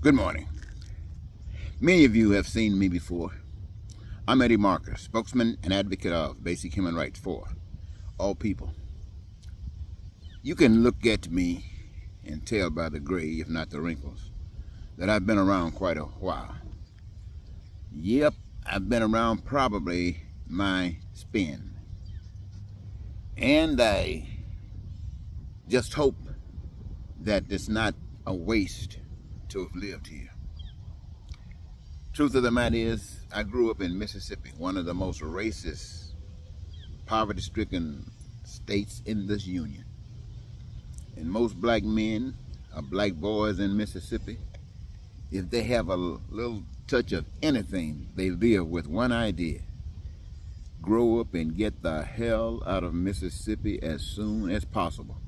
Good morning. Many of you have seen me before. I'm Eddie Marker, spokesman and advocate of basic human rights for all people. You can look at me and tell by the gray, if not the wrinkles, that I've been around quite a while. Yep, I've been around probably my spin. And I just hope that it's not a waste to have lived here. Truth of the matter is, I grew up in Mississippi, one of the most racist, poverty-stricken states in this union. And most black men or black boys in Mississippi, if they have a little touch of anything, they live with one idea: grow up and get the hell out of Mississippi as soon as possible.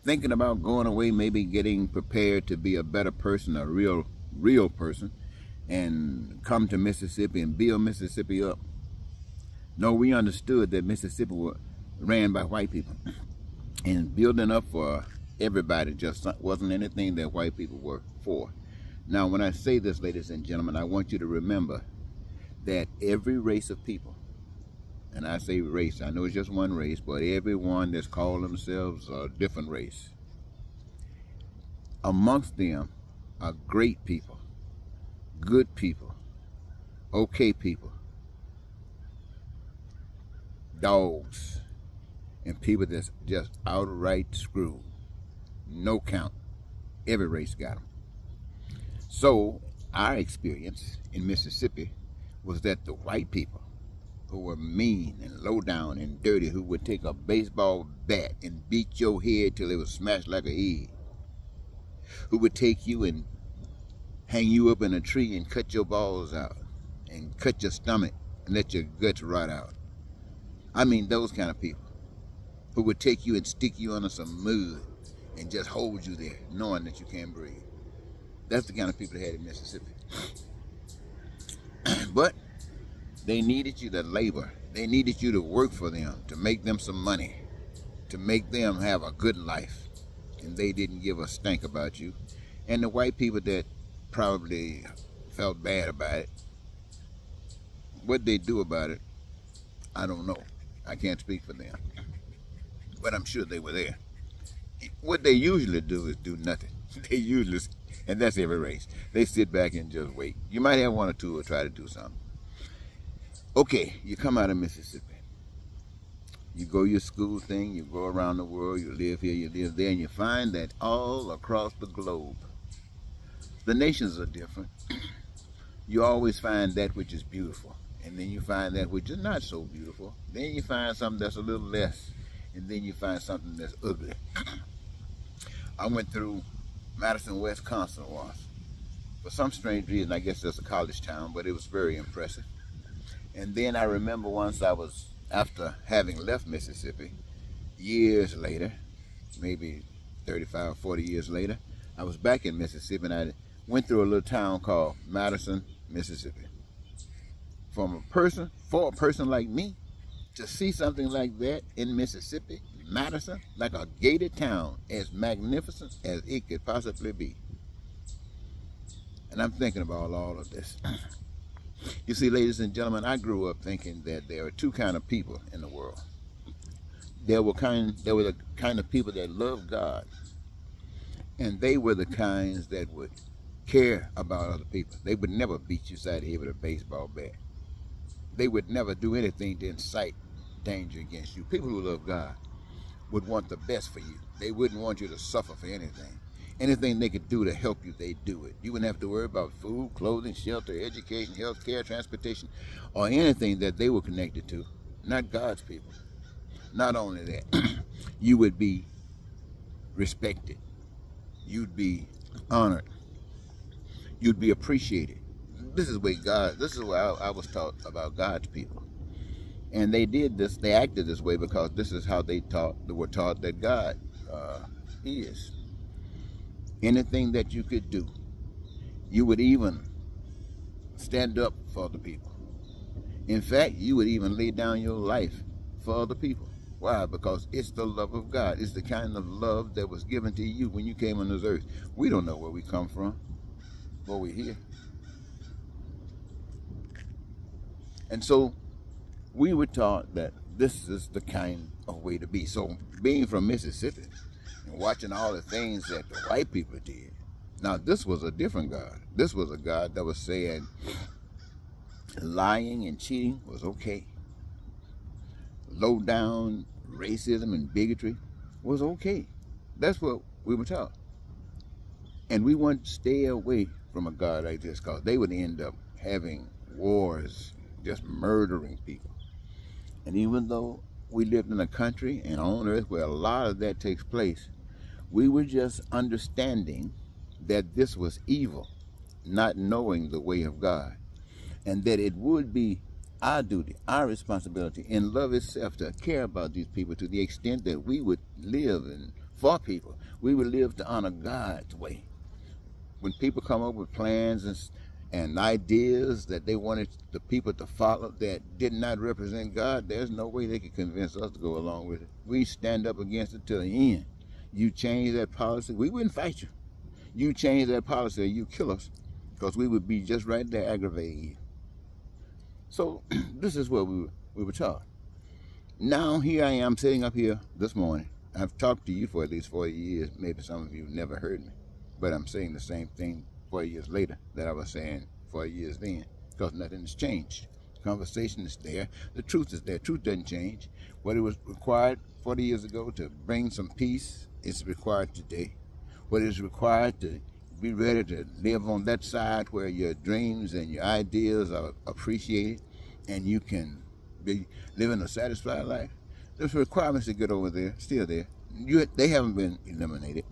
Thinking about going away, maybe getting prepared to be a better person, a real person, and come to Mississippi and build Mississippi up. No, we understood that Mississippi was ran by white people, and building up for everybody just wasn't anything that white people were for. Now, when I say this, ladies and gentlemen, I want you to remember that every race of people, and I say race, I know it's just one race, but everyone that's called themselves a different race, amongst them are great people, good people, okay people, dogs, and people that's just outright screwed. No count. Every race got them. So our experience in Mississippi was that the white people, who were mean and low down and dirty, who would take a baseball bat and beat your head till it was smashed like an egg, who would take you and hang you up in a tree and cut your balls out and cut your stomach and let your guts rot out. I mean, those kind of people who would take you and stick you under some mud and just hold you there knowing that you can't breathe. That's the kind of people they had in Mississippi. But they needed you to labor. They needed you to work for them, to make them some money, to make them have a good life. And they didn't give a stink about you. And the white people that probably felt bad about it, what they do about it, I don't know. I can't speak for them. But I'm sure they were there. What they usually do is do nothing. They usually, and that's every race, they sit back and just wait. You might have one or two who try to do something. Okay, you come out of Mississippi. You go your school thing, you go around the world, you live here, you live there, and you find that all across the globe, the nations are different. You always find that which is beautiful, and then you find that which is not so beautiful. Then you find something that's a little less, and then you find something that's ugly. I went through Madison, Wisconsin once. For some strange reason, I guess that's a college town, but it was very impressive. And then I remember once I was, after having left Mississippi, years later, maybe 35, 40 years later, I was back in Mississippi, and I went through a little town called Madison, Mississippi. For a person like me, to see something like that in Mississippi, Madison, like a gated town, as magnificent as it could possibly be. And I'm thinking about all of this. You see, ladies and gentlemen, I grew up thinking that there are two kind of people in the world. There were the kind of people that loved God, and they were the kinds that would care about other people. They would never beat you side of the head with a baseball bat. They would never do anything to incite danger against you. People who love God would want the best for you. They wouldn't want you to suffer for anything. Anything they could do to help you, they do it. You wouldn't have to worry about food, clothing, shelter, education, health care, transportation, or anything that they were connected to. Not God's people. Not only that, you would be respected. You'd be honored. You'd be appreciated. This is where I was taught about God's people. And they did this, they acted this way because this is how they were taught that God is. Anything that you could do, you would even stand up for the people. In fact, you would even lay down your life for other people. Why? Because it's the love of God. It's the kind of love that was given to you when you came on this earth. We don't know where we come from. before we're here. And so we were taught that this is the kind of way to be. So being from Mississippi and watching all the things that the white people did, now this was a different God. This was a God that was saying lying and cheating was okay. Low down racism and bigotry was okay. That's what we were taught. And we want to stay away from a God like this, because they would end up having wars, just murdering people. And even though we lived in a country and on earth where a lot of that takes place, we were just understanding that this was evil, not knowing the way of God, and that it would be our duty, our responsibility in love itself to care about these people to the extent that we would live for people. We would live to honor God's way. When people come up with plans and ideas that they wanted the people to follow that did not represent God, there's no way they could convince us to go along with it. We stand up against it till the end. You change that policy, we wouldn't fight you. You change that policy or you kill us, because we would be just right there aggravating you. So this is what we were taught. Now here I am sitting up here this morning. I've talked to you for at least 40 years. Maybe some of you never heard me, but I'm saying the same thing 40 years later that I was saying 40 years then, because nothing has changed. The conversation is there. The truth is there. Truth doesn't change. What it was required 40 years ago to bring some peace is required today. What is required to be ready to live on that side where your dreams and your ideas are appreciated and you can be living a satisfied life. There's requirements to get over there, still there. They haven't been eliminated.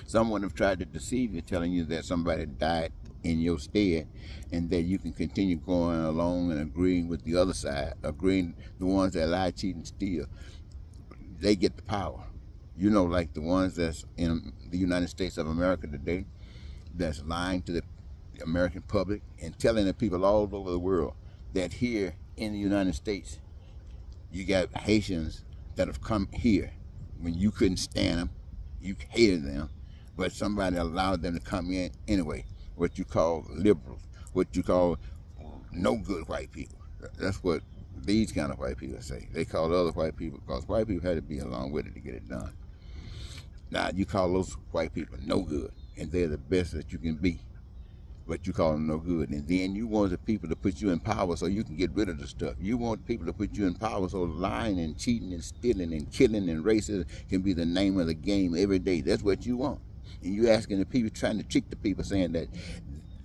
Someone have tried to deceive you, telling you that somebody died in your stead and that you can continue going along and agreeing with the other side, agreeing the ones that lie, cheat, and steal. They get the power. You know, like the ones that's in the United States of America today, that's lying to the American public and telling the people all over the world that here in the United States, you got Haitians that have come here when you couldn't stand them, you hated them, but somebody allowed them to come in anyway. What you call liberals, what you call no good white people. That's what these kind of white people say. They call other white people, because white people had to be along with it to get it done. Now, you call those white people no good, and they're the best that you can be, but you call them no good. And then you want the people to put you in power so you can get rid of the stuff. You want people to put you in power so lying and cheating and stealing and killing and racism can be the name of the game every day. That's what you want. And you asking the people, trying to trick the people, saying that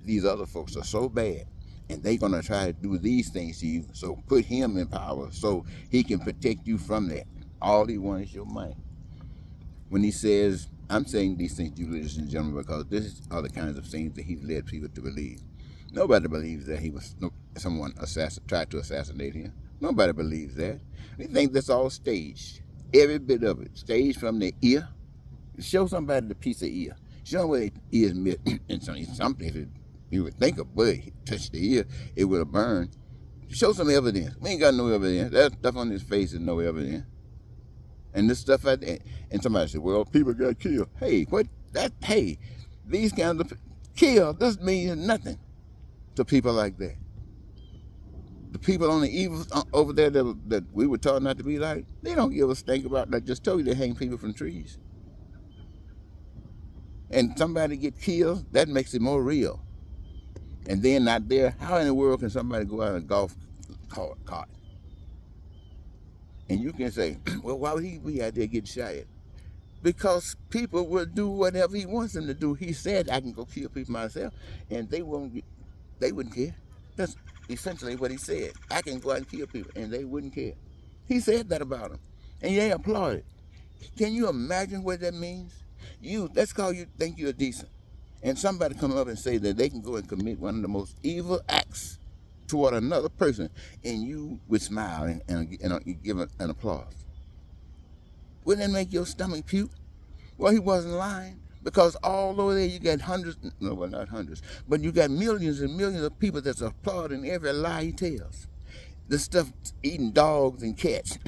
these other folks are so bad and they're going to try to do these things to you, so put him in power so he can protect you from that. All he wants is your money. When he says, I'm saying these things to you, ladies and gentlemen, because this are the kinds of things that he's led people to believe. Nobody believes that someone tried to assassinate him. Nobody believes that. They think that's all staged. Every bit of it. Staged from the ear. Show somebody the piece of ear. Show them where the ear is missed. And some places you would think a bullet touched the ear, it would have burned. Show some evidence. We ain't got no evidence. That stuff on his face is no evidence. And this stuff like that. And somebody said, well, people got killed. Hey, hey, these kinds of killed, this means nothing to people like that. The people on the evil over there that we were taught not to be like, they don't give a stink about that. Just told you they hang people from trees. And somebody get killed, that makes it more real. And then not there, how in the world can somebody go out in a golf cart? And you can say, well, why would he be out there getting shot at? Because people will do whatever he wants them to do. He said, I can go kill people myself, and they wouldn't care. That's essentially what he said. I can go out and kill people, and they wouldn't care. He said that about them, and they applauded. Can you imagine what that means? That's called you think you're decent. And somebody come up and say that they can go and commit one of the most evil acts toward another person, and you would smile and give an applause. Wouldn't that make your stomach puke? Well, he wasn't lying, because all over there you got hundreds, no, well, not hundreds, but you got millions and millions of people that's applauding every lie he tells. This stuff eating dogs and cats.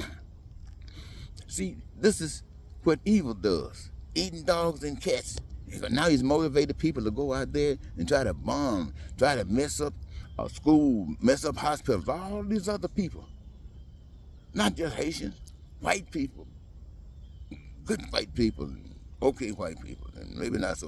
See, this is what evil does. Eating dogs and cats Now he's motivated people to go out there and try to bomb, try to mess up a school, mess up hospitals, all these other people. Not just Haitians, white people. Good white people, okay white people, and maybe not so